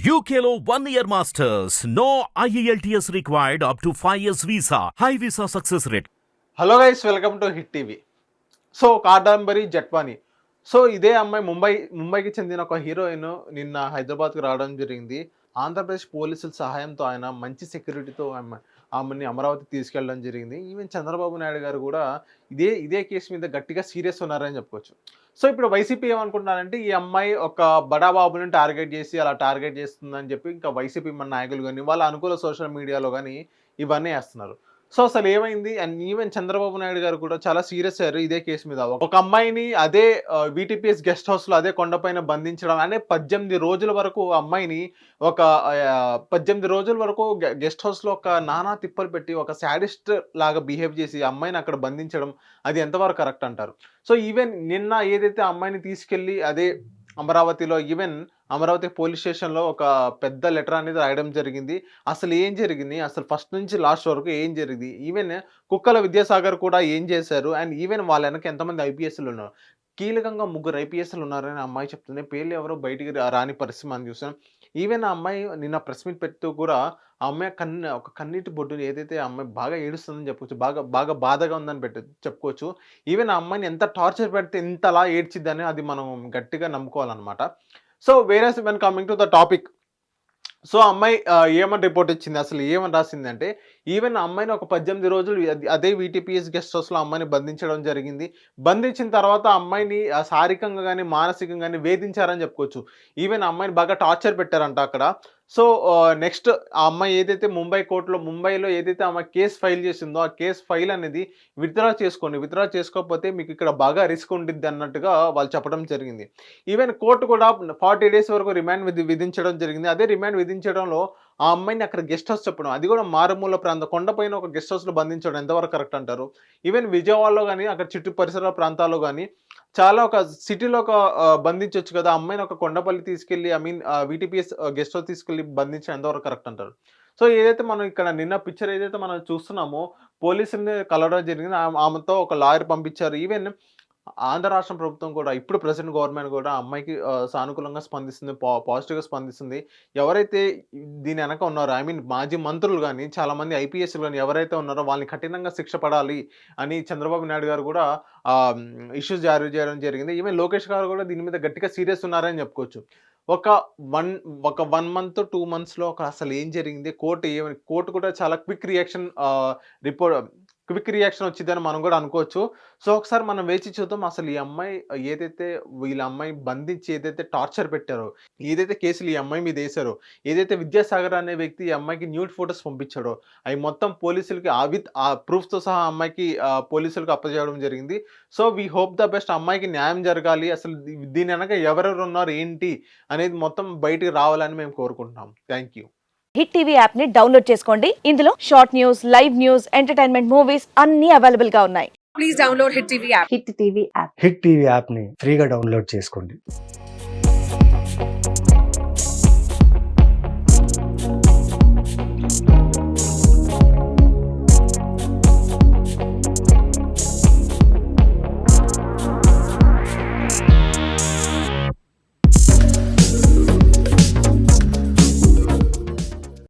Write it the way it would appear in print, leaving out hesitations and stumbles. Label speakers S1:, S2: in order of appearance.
S1: UKLO 1 year masters. No IELTS required up to 5 years visa. High visa success rate.
S2: Hello guys, welcome to Hit TV. So Kadambari Jatwani. So ఇదే అమ్మాయి ముంబైకి చెందిన ఒక heroine నిన్న హైదరాబాద్కి రావడం జరిగింది. ఆంధ్రప్రదేశ్ పోలీసుల సహాయంతో ఆయన మంచి సెక్యూరిటీతో ఆమెని అమరావతి తీసుకెళ్ళడం జరిగింది. ఈవెన్ చంద్రబాబు నాయుడు గారు కూడా ఇదే కేసు మీద గట్టిగా సీరియస్ ఉన్నారని చెప్పుకోవచ్చు. సో ఇప్పుడు వైసీపీ ఏమనుకుంటున్నారంటే ఈ అమ్మాయి ఒక బడాబాబుని టార్గెట్ చేసి అలా టార్గెట్ చేస్తుందని చెప్పి ఇంకా వైసీపీ మన నాయకులు కానీ వాళ్ళ అనుకూల సోషల్ మీడియాలో కానీ ఇవన్నీ వేస్తున్నారు. సో అసలు ఏమైంది అండ్ ఈవెన్ చంద్రబాబు నాయుడు గారు కూడా చాలా సీరియస్ అయ్యారు ఇదే కేసు మీద. ఒక అమ్మాయిని అదే వీటీపీఎస్ గెస్ట్ హౌస్లో అదే కొండపైన బంధించడం అనే 18 రోజుల వరకు అమ్మాయిని ఒక 18 రోజుల వరకు గెస్ట్ హౌస్లో ఒక నానా తిప్పలు పెట్టి ఒక శాడిస్ట్ లాగా బిహేవ్ చేసి అమ్మాయిని అక్కడ బంధించడం అది ఎంతవరకు కరెక్ట్ అంటారు? సో ఈవెన్ నిన్న ఏదైతే అమ్మాయిని తీసుకెళ్ళి అదే అమరావతిలో ఈవెన్ అమరావతి పోలీస్ స్టేషన్లో ఒక పెద్ద లెటర్ అనేది రాయడం జరిగింది. అసలు ఏం జరిగింది, అసలు ఫస్ట్ నుంచి లాస్ట్ వరకు ఏం జరిగింది, ఈవెన్ కుక్కల విద్యాసాగర్ కూడా ఏం చేశారు అండ్ ఈవెన్ వాళ్ళ వెనక ఎంతమంది ఐపీఎస్లు ఉన్నారు, కీలకంగా 3 ఐపీఎస్లు ఉన్నారని అమ్మాయి చెప్తుంది. పేర్లు ఎవరో బయటికి రాని పరిస్థితి మనం చూసాం. ఈవెన్ ఆ అమ్మాయి నిన్న ప్రెస్ మీట్ పెడుతూ కూడా ఆ అమ్మాయి ఒక కన్నీటి బొడ్డు ఏదైతే ఆ అమ్మాయి బాగా ఏడుస్తుందని చెప్పుకోవచ్చు, బాగా బాధగా ఉందని చెప్పుకోవచ్చు. ఈవెన్ ఆ అమ్మాయిని ఎంత టార్చర్ పెడితే ఇంతలా ఏడ్చిద్దని అది మనం గట్టిగా నమ్ముకోవాలన్నమాట. సో వేరే when coming to the topic, so అమ్మాయి ఏమని రిపోర్ట్ ఇచ్చింది, అసలు ఏమని రాసింది అంటే ఈవెన్ అమ్మాయిని ఒక 18 రోజులు అదే వీటీపీఎస్ గెస్ట్ హౌస్లో అమ్మాయిని బంధించడం జరిగింది. బంధించిన తర్వాత అమ్మాయిని శారీరకంగా కానీ మానసికంగా కానీ వేధించారని చెప్పుకోవచ్చు. ఈవెన్ అమ్మాయిని బాగా టార్చర్ పెట్టారంట అక్కడ. సో నెక్స్ట్ ఆ అమ్మాయి ఏదైతే ముంబైలో ఏదైతే అమ్మాయి కేసు ఫైల్ చేసిందో ఆ కేసు ఫైల్ అనేది విత్డ్రా చేసుకోకపోతే మీకు ఇక్కడ బాగా రిస్క్ ఉండిద్ది అన్నట్టుగా వాళ్ళు చెప్పడం జరిగింది. ఈవెన్ కోర్టు కూడా 40 డేస్ వరకు రిమాండ్ విధించడం జరిగింది. అదే రిమాండ్ విధించడంలో ఆ అమ్మాయిని అక్కడ గెస్ట్ హౌస్ చెప్పడం, అది కూడా మారుమూల ప్రాంతం కొండపైన ఒక గెస్ట్ హౌస్లో బంధించడం ఎంతవరకు కరెక్ట్ అంటారు? ఈవెన్ విజయవాడలో కానీ అక్కడ చుట్టూ పరిసర ప్రాంతాల్లో కానీ చాలా ఒక సిటీలో ఒక బంధించవచ్చు కదా, అమ్మాయిని ఒక కొండపల్లి తీసుకెళ్ళి వీటీపీఎస్ గెస్ట్ హౌస్ తీసుకెళ్ళి బంధించడం ఎంతవరకు కరెక్ట్ అంటారు? సో ఏదైతే మనం ఇక్కడ నిన్న పిక్చర్ ఏదైతే మనం చూస్తున్నామో పోలీసుల్ని కలవడం జరిగింది, ఆమెతో ఒక లాయర్ పంపించారు. ఈవెన్ ఆంధ్ర రాష్ట్ర ప్రభుత్వం కూడా ఇప్పుడు ప్రెసిడెంట్ గవర్నమెంట్ కూడా అమ్మాయికి సానుకూలంగా స్పందిస్తుంది, పాజిటివ్గా స్పందిస్తుంది. ఎవరైతే దీని వెనక ఉన్నారో మాజీ మంత్రులు కానీ చాలామంది ఐపీఎస్లు కానీ ఎవరైతే ఉన్నారో వాళ్ళని కఠినంగా శిక్ష పడాలి అని చంద్రబాబు నాయుడు గారు కూడా ఇష్యూస్ జారీ చేయడం జరిగింది. ఈవెన్ లోకేష్ గారు కూడా దీని మీద గట్టిగా సీరియస్ ఉన్నారని చెప్పుకోవచ్చు. ఒక 1 మంత్ 2 మంత్స్లో అసలు ఏం జరిగింది, కోర్టు కూడా చాలా క్విక్ రియాక్షన్ వచ్చిందని మనం కూడా అనుకోవచ్చు. సో ఒకసారి మనం వేచి చూద్దాం అసలు ఈ అమ్మాయి వీళ్ళ అమ్మాయి బంధించి ఏదైతే టార్చర్ పెట్టారో, ఏదైతే కేసులు ఈ అమ్మాయి మీద వేశారో, ఏదైతే విద్యాసాగర్ అనే వ్యక్తి ఈ అమ్మాయికి న్యూడ్ ఫొటోస్ పంపించాడో అవి మొత్తం పోలీసులకి ఆ ప్రూఫ్తో సహా అమ్మాయికి పోలీసులకు అప్పచేయడం జరిగింది. So we hope the best, అమ్మాయికి న్యాయం జరగాలి. అసలు దీని వెనక ఎవరెవరు ఉన్నారు ఏంటి అనేది మొత్తం బయటికి రావాలని మేము కోరుకుంటున్నాం. Thank you.
S3: Hit TV app ని డౌన్లోడ్ చేసుకోండి. ఇందులో short news, live news, entertainment movies అన్ని అవైలబుల్ గా ఉన్నాయి.
S4: Please download hit TV app.
S3: Hit TV app
S5: hit TV app ని ఫ్రీగా డౌన్లోడ్ చేసుకోండి.